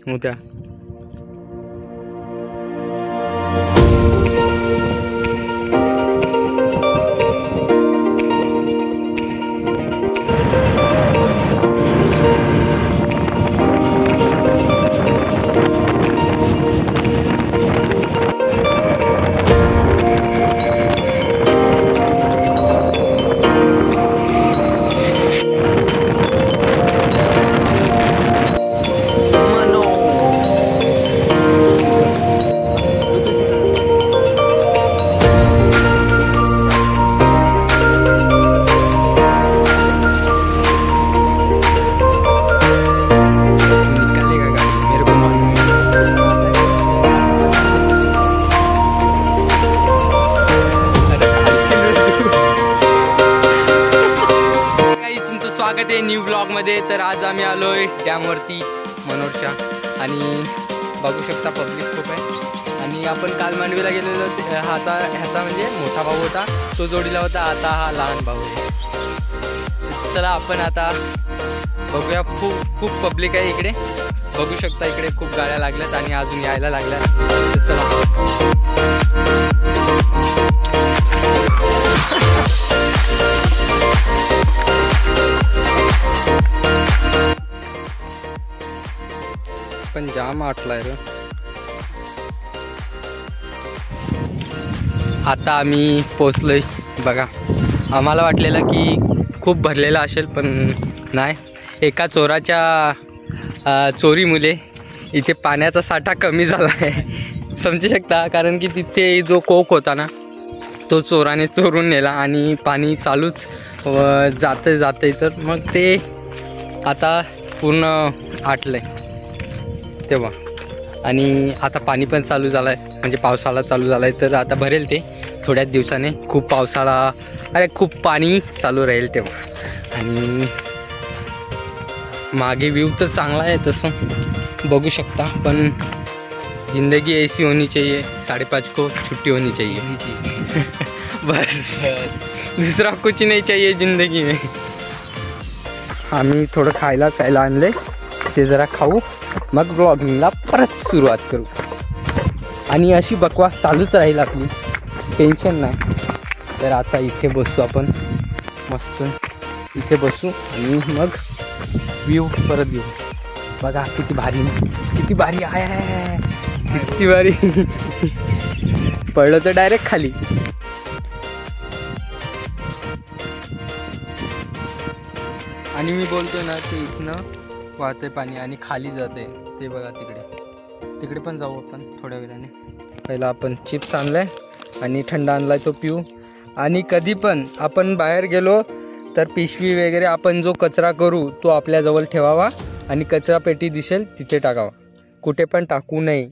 मोठ्या. स्वागत आहे न्यू ब्लॉग मध्ये. तर आज आम्ही आलोय डॅमवरती मनोरच्या आणि बघू शकता पब्लिक खूप आहे. आणि आपण काल मांडवीला गेलेलो. ह्याचा म्हणजे मोठा भाऊ होता, तो जोडीला होता. आता हा लहान भाऊ आहे. चला आपण आता बघूया. खूप पब्लिक आहे इकडे, बघू शकता. इकडे खूप गाड्या लागल्यात आणि अजून यायला लागल्यात. चला पण जाम आटलाय रे. आता आम्ही पोचलोय बघा. आम्हाला वाटलेलं की खूप भरलेलं असेल, पण नाही. एका चोराच्या चोरीमुळे इथे पाण्याचा साठा कमी झाला आहे. समजू शकता, कारण की तिथे जो कोक होता ना, तो चोराने चोरून नेला आणि पाणी चालूच जाते तर मग ते आता पूर्ण आटलंय तेव्हा. आणि आता पाणी पण चालू झालं आहे, म्हणजे पावसाळा चालू झाला आहे. तर आता भरेल ते थोड्याच दिवसाने. खूप खूप पाणी चालू राहील तेव्हा. आणि मागे व्ह्यू तर चांगला आहे तसं बघू शकता. पण जिंदगी ऐसी होनी चाहिए, 5:30 को छुट्टी होनी चाहिए. बस दूसरा कुछ नहीं चाहिए जिंदगी में. आम्ही थोडं खायला प्यायला आणले, ते जरा खाऊ, मग ब्लॉगिंगला परत सुरुवात करू. आणि अशी बकवास चालूच राहील आपली, टेन्शन नाही. तर आता इथे बसू आपण, मस्त इथे बसू आणि मग व्ह्यू परत घेऊ. बघा किती भारी आहे, किती भारी. पडलं तर डायरेक्ट खाली. आणि मी बोलतोय ना, ते इथनं वाहतंय पाणी आणि खाली जाते ते बघा. तिकडे पण जाऊ आपण थोड्या वेळाने. पहिला आपण चिप्स आणलाय आणि थंड आणलाय, तो पिऊ. आणि कधी पण आपण बाहेर गेलो तर पिशवी वगैरे आपण जो कचरा करू तो आपल्याजवळ ठेवावा आणि कचरा पेटी दिसेल तिथे टाकावा. कुठे पण टाकू नये,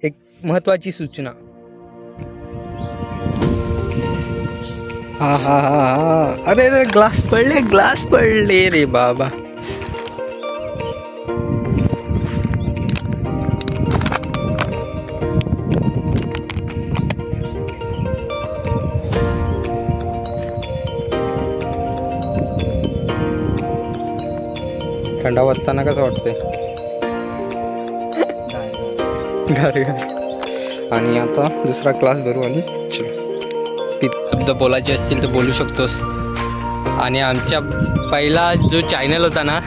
एक महत्त्वाची सूचना. हा. अरे ग्लास पडले रे बाबा. थंडा वाजताना कसं वाटतंय, गार. आणि आता दुसरा क्लास भरू आणि शब्द बोलायचे असतील तर बोलू शकतोस. आणि आमच्या पहिला जो चॅनल होता ना,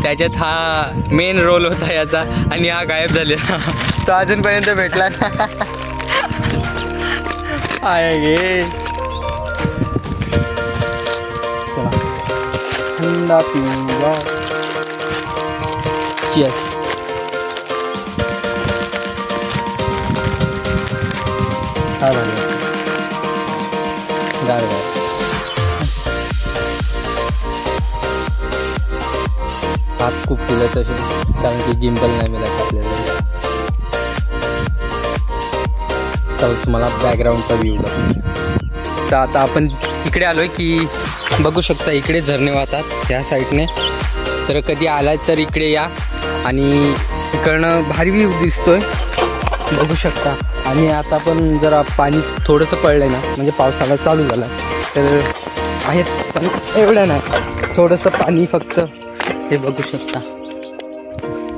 त्याच्यात हा मेन रोल होता याचा, आणि हा गायब झालेला. तो अजूनपर्यंत भेटला ना. आहे गे. चला थंडा पिऊया. Cheers. गार हात खूप केलं तसे, कारण की गिम्बल नाही मिळत आपल्याला. तर तुम्हाला बॅकग्राऊंडचा व्ह्यू दाखवतो. तर आता आपण इकडे आलोय की बघू शकता, इकडे झरणे वाहतात त्या साईडने. तर कधी आलाय तर इकडे या. आणि इकडनं भारी व्ह्यू दिसतोय, बघू शकता. आणि आता पण जरा पाणी थोडंसं पडलं ना, म्हणजे पावसाळा चालू झाला तर आहेत, पण एवढं नाही, थोडंसं पाणी फक्त. हे बघू शकता,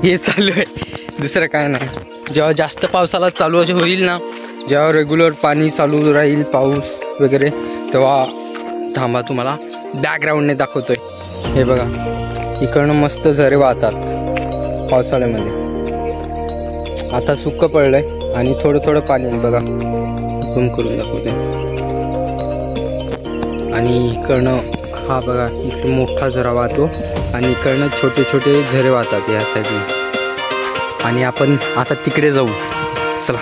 हे चालू आहे, दुसरं काय नाही. जेव्हा जास्त पावसाला चालू असे होईल ना, जेव्हा रेग्युलर पाणी चालू राहील पाऊस वगैरे, तेव्हा थांबा तुम्हाला बॅकग्राऊंडने दाखवतोय. हे बघा इकडनं मस्त झरे वाहतात पावसाळ्यामध्ये. आता सुक्कं पडलंय आणि थोडं थोडं पाणी आहे बघा, झूम करून दाखवते. आणि इकडनं हा बघा इकडे मोठा झरा वाहतो आणि इकडनं छोटे छोटे झरे वाहतात या साईडने. आणि आपण आता तिकडे जाऊ, चला.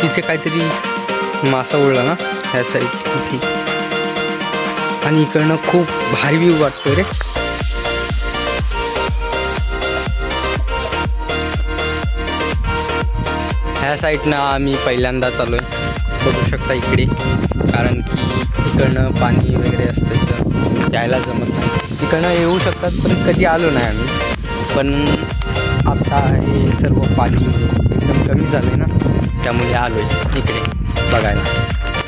तिथे काहीतरी मासा उडला ना ह्या साईड तिथे. आणि इकडनं खूप भारी व्ह्यू वाटतोय रे. ह्या साईडनं आम्ही पहिल्यांदा चालू आहे, बघू शकता इकडे. कारण की इकडनं पाणी वगैरे असतं तर यायला जमत नाही. इकडनं येऊ शकतात पण कधी आलो नाही आम्ही. पण आता हे सर्व पाणी एकदम कमी झालं आहे ना, त्यामुळे आलो आहे इकडे बघायला.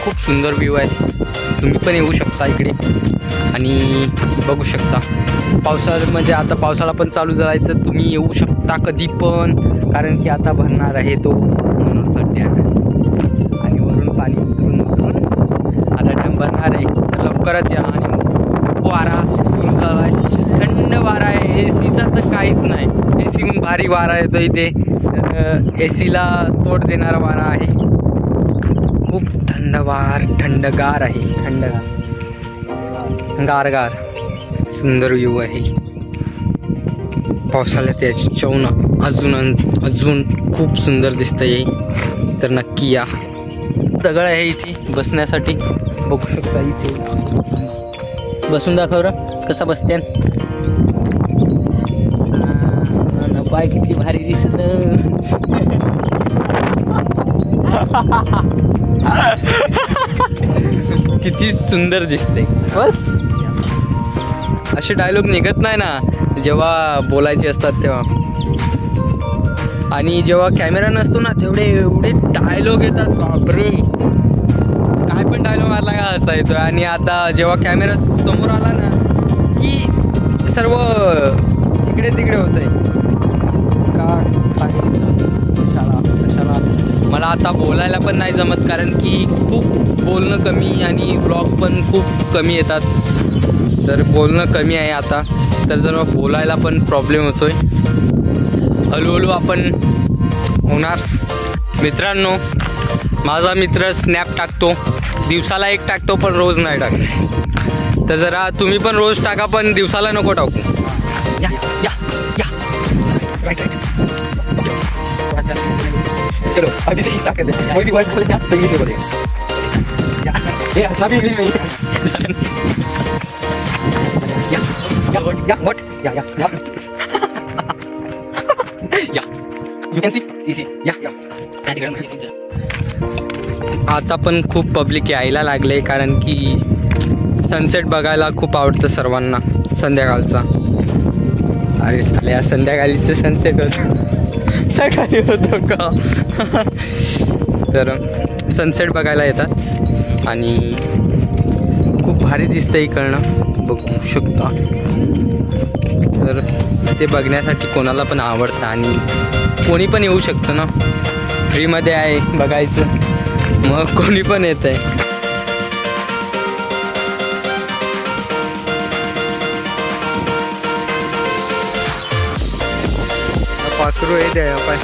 खूप सुंदर व्ह्यू आहे, तुम्ही पण येऊ शकता इकडे आणि बघू शकता. पावसाळ्यामध्ये आता पावसाळा पण चालू झाला आहे तर तुम्ही येऊ शकता कधी पण, कारण की आता भरणार आहे तो मनोरचा डॅम. आणि वरून पाणी उतरून आता डॅम भरणार आहे तर लवकरच या. आणि वारा सुरू झाला आहे, थंड वारा आहे, एसीचा तर काहीच नाही. एसीहून भारी वारा येतो इथे, तर एसीला तोड देणारा वारा आहे. खूप थंडगार आहे, गारगार सुंदर व्ह्यू आहे. पावसाळ्यात याची चवना अजून खूप सुंदर दिसतंय, तर नक्की या. दगड आहे इथे बसण्यासाठी, बघू शकता. इथे बसून दाखव रा कसा बसत्यान. पाय किती भारी दिसत. किती सुंदर दिसते. बस असे डायलॉग निघत नाही ना जेव्हा बोलायचे असतात तेव्हा. आणि जेव्हा कॅमेरा नसतो ना तेवढे एवढे डायलॉग येतात, बापरे. काय पण डायलॉग मारला का असा येतो. आणि आता जेव्हा कॅमेरा समोर आला ना की सर्व तिकडे होत आहे. कशाला मला आता बोलायला पण नाही जमत, कारण की खूप बोलणं कमी आणि ब्लॉग पण खूप कमी येतात. तर बोलणं कमी आहे आता, तर जरा बोलायला पण प्रॉब्लेम होतोय. हळूहळू आपण होणार. मित्रांनो, माझा मित्र स्नॅप टाकतो, दिवसाला एक टाकतो पण रोज नाही टाकतो. तर जरा तुम्ही पण रोज टाका पण दिवसाला नको टाकू. या या या राईट राईट. चलो अभी से स्टार्ट करते हैं. कोई भी वर्ड बोले ना तो ये बोलेगा. ये सभी मिल में या what या you can see या आता पण खूप पब्लिक यायला लागले, कारण की सनसेट बघायला खूप आवडतं सर्वांना संध्याकाळचा. अरे साल्या संध्याकाळी तर सनसेट होतं, सकाळी होतो का. तर सनसेट बघायला येतात आणि खूप भारी दिसतं इकडनं, बघू शकता. तर ते बघण्यासाठी कोणाला पण आवडतं आणि कोणी पण येऊ शकतं ना, फ्रीमध्ये आहे बघायचं, मग कोणी पण येत आहे. पाखरू आहे द्या पाय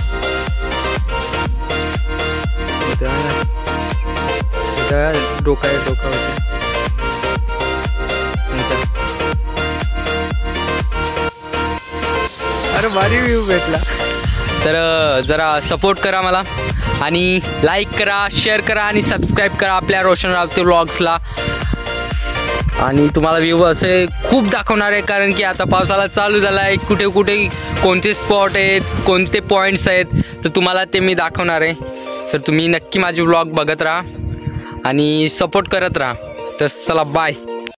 डोका आहे, डोका होते. अरे भारी व्ह्यू भेटला. तर जरा सपोर्ट करा मला आणि लाईक करा, शेअर करा आणि सबस्क्राईब करा आपल्या रोशन रावते व्लॉग्सला. आणि तुम्हाला व्ह्यू असे खूप दाखवणार आहे, कारण की आता पावसाळा चालू झाला आहे. कुठे कुठे कोणते स्पॉट आहेत, कोणते पॉईंट्स आहेत, तर तुम्हाला ते मी दाखवणार आहे. तर तुम्ही नक्की माझे व्लॉग बघत राहा आणि सपोर्ट करत राहा. तर चला बाय.